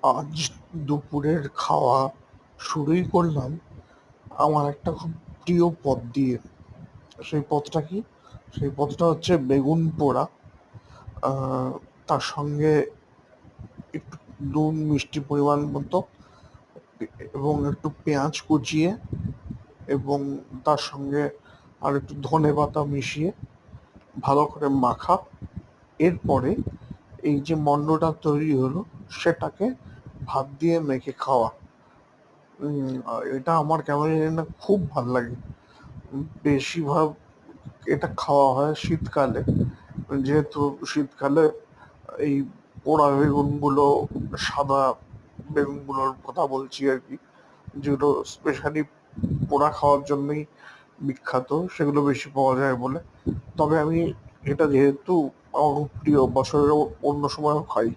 আজ দুপুরের খাওয়া শুরুই করলাম আমার একটা খুব প্রিয় পদ দিয়ে। সেই পদটা কি? সেই পদটা হচ্ছে বেগুন পোড়া। আহ, তার সঙ্গে একটু নুন মিষ্টি পরিমাণ মতো এবং একটু পেঁয়াজ কুচিয়ে এবং তার সঙ্গে আর একটু ধনে পাতা মিশিয়ে ভালো করে মাখা। এরপরে এই যে মন্ডটা তৈরি হলো সেটাকে ভাত দিয়ে মেখে খাওয়া। এটা আমার কেমন জানি না খুব ভাল লাগে। বেশিরভাগ এটা খাওয়া হয় শীতকালে, যেহেতু শীতকালে এই পোড়া বেগুনগুলো, সাদা বেগুনগুলোর কথা বলছি আর কি, যেগুলো স্পেশালি পোড়া খাওয়ার জন্যই বিখ্যাত, সেগুলো বেশি পাওয়া যায় বলে। তবে আমি এটা যেহেতু আমার খুব প্রিয়, বছরের অন্য সময়ও খাই।